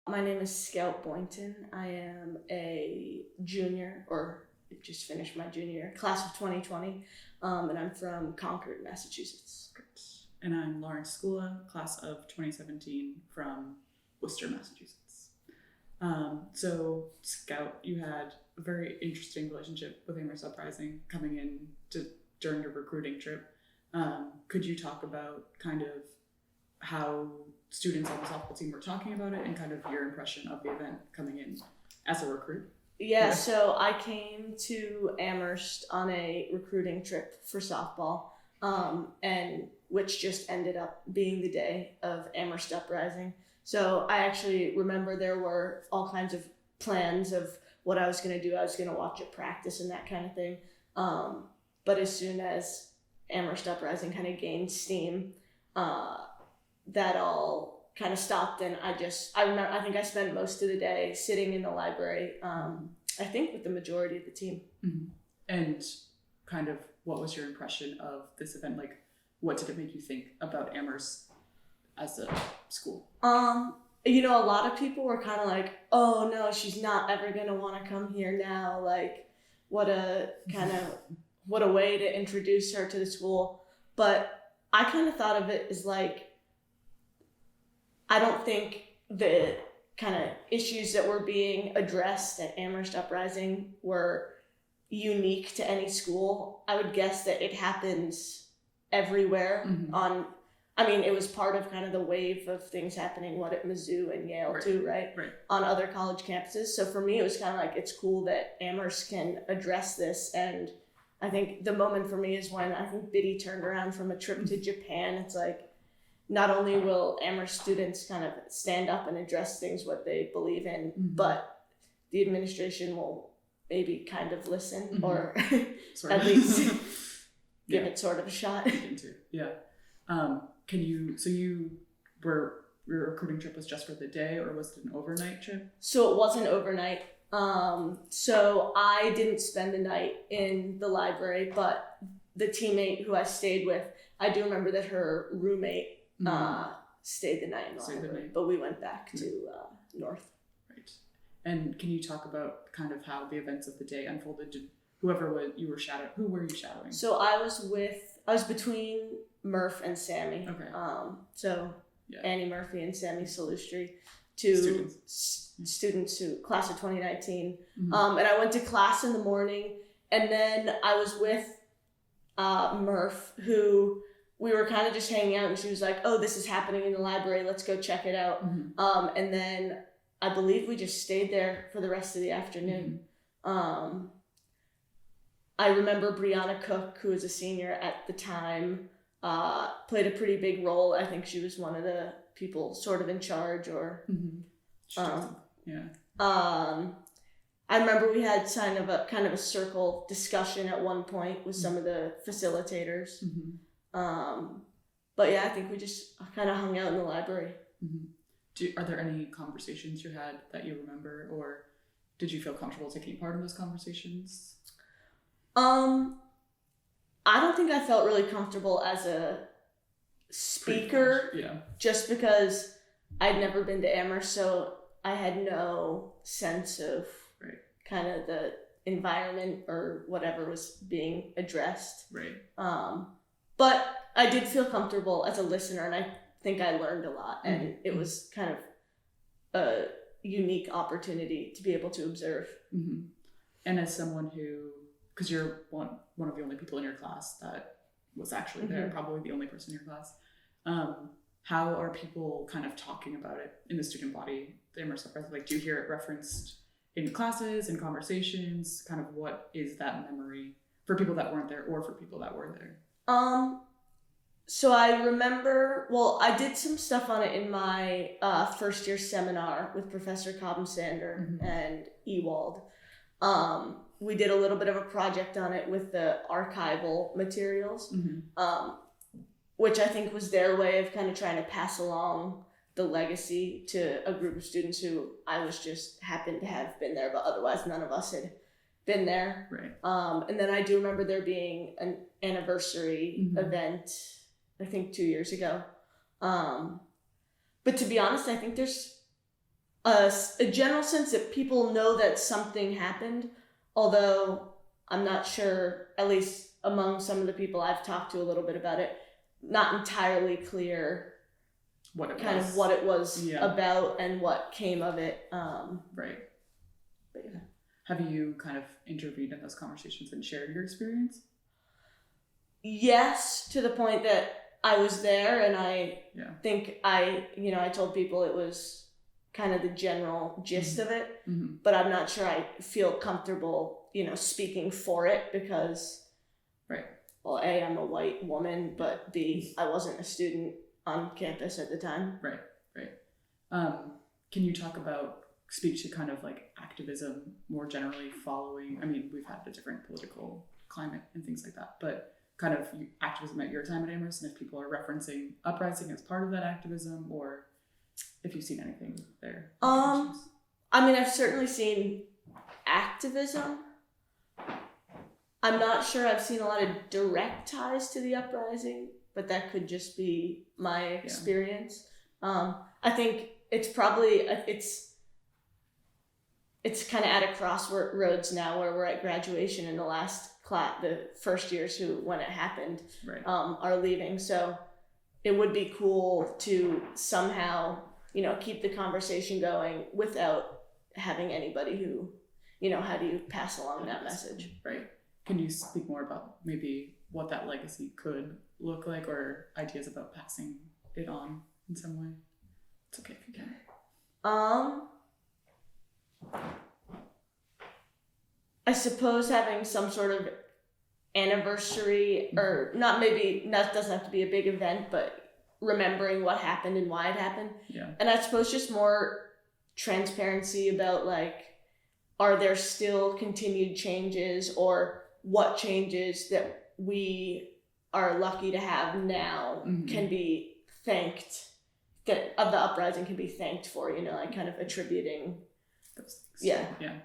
My name is Scout Boynton. I am a junior, or just finished my junior year, class of 2020, and I'm from Concord, Massachusetts. And I'm Lauren Skula, class of 2017 from Worcester, Massachusetts. So Scout, you had a very interesting relationship with Amherst Uprising coming in during your recruiting trip. Could you talk about kind of how students on the softball team were talking about it and kind of your impression of the event coming in as a recruit? Yeah, so I came to Amherst on a recruiting trip for softball, and which just ended up being the day of Amherst Uprising. So I actually remember there were all kinds of plans of what I was going to do. I was going to watch it practice and that kind of thing. But as soon as Amherst Uprising kind of gained steam, that all kind of stopped, and I think I spent most of the day sitting in the library, I think with the majority of the team. Mm-hmm. And kind of what was your impression of this event? Like, what did it make you think about Amherst as a school? A lot of people were kind of like, oh no, she's not ever gonna want to come here now. Like, what a way to introduce her to the school. But I kind of thought of it as like, I don't think the kind of issues that were being addressed at Amherst Uprising were unique to any school. I would guess that it happens everywhere. Mm-hmm. It was part of kind of the wave of things happening, at Mizzou and Yale too, right? Right. On other college campuses. So for me, it was kind of like, it's cool that Amherst can address this. And I think the moment for me is when I think Biddy turned around from a trip to Japan. It's like, not only will Amherst students kind of stand up and address things what they believe in, mm-hmm. but the administration will maybe kind of listen, mm-hmm. or at least give it sort of a shot. Yeah. Your recruiting trip was just for the day, or was it an overnight trip? So it wasn't overnight. So I didn't spend the night in the library, but the teammate who I stayed with, I do remember that her roommate stayed the night in the library, but we went back to North. Right. And can you talk about kind of how the events of the day unfolded? Who were you shadowing? So I was between Murph and Sammy. Okay. Annie Murphy and Sammy Salustri, two students who class of 2019. Mm-hmm. And I went to class in the morning, and then I was with Murph, who we were kind of just hanging out, and she was like, oh, this is happening in the library, let's go check it out. Mm-hmm. And then I believe we just stayed there for the rest of the afternoon. Mm-hmm. I remember Brianna Cook, who was a senior at the time, played a pretty big role. I think she was one of the people sort of in charge, or I remember we had kind of a circle discussion at one point with some of the facilitators. Mm-hmm. But yeah, I think we just kind of hung out in the library. Mm-hmm. Are there any conversations you had that you remember, or did you feel comfortable taking part in those conversations? I don't think I felt really comfortable as a speaker, just because I'd never been to Amherst, so I had no sense of kind of the environment or whatever was being addressed. Right. But I did feel comfortable as a listener, and I think I learned a lot, and it was kind of a unique opportunity to be able to observe. Mm-hmm. And as someone who, because you're one of the only people in your class that was actually there, probably the only person in your class, how are people kind of talking about it in the student body, the Amherst Uprising? Like, do you hear it referenced in classes, in conversations? Kind of what is that memory for people that weren't there or for people that were there? So I remember, I did some stuff on it in my first year seminar with Professor Cobham-Sander and Ewald. We did a little bit of a project on it with the archival materials, which I think was their way of kind of trying to pass along the legacy to a group of students who I was just happened to have been there, but otherwise none of us had been there. Right. And then I do remember there being an anniversary event, I think 2 years ago. But to be honest, I think there's a general sense that people know that something happened, although I'm not sure, at least among some of the people I've talked to a little bit about it, not entirely clear what it kind was. of what it was about and what came of it. Right. But yeah. Have you kind of intervened in those conversations and shared your experience? Yes, to the point that I was there, and I think I told people it was kind of the general gist of it, but I'm not sure I feel comfortable, speaking for it because, well, A, I'm a white woman, but B, I wasn't a student on campus at the time. Right. Can you speak to kind of like activism more generally following, I mean, we've had a different political climate and things like that, but kind of activism at your time at Amherst, and if people are referencing Uprising as part of that activism, or if you've seen anything there? I mean, I've certainly seen activism. I'm not sure I've seen a lot of direct ties to the Uprising, but that could just be my experience. I think it's probably, it's kind of at a crossroads now where we're at graduation and the first years when it happened are leaving. So it would be cool to somehow, keep the conversation going without having anybody who, how do you pass along that message? Right. Can you speak more about maybe what that legacy could look like, or ideas about passing it on in some way? It's okay if you can. I suppose having some sort of anniversary, or not doesn't have to be a big event, but remembering what happened and why it happened. Yeah. And I suppose just more transparency about are there still continued changes, or what changes that we are lucky to have now can be thanked, that of the Uprising can be thanked for, kind of attributing. Those things. Yeah.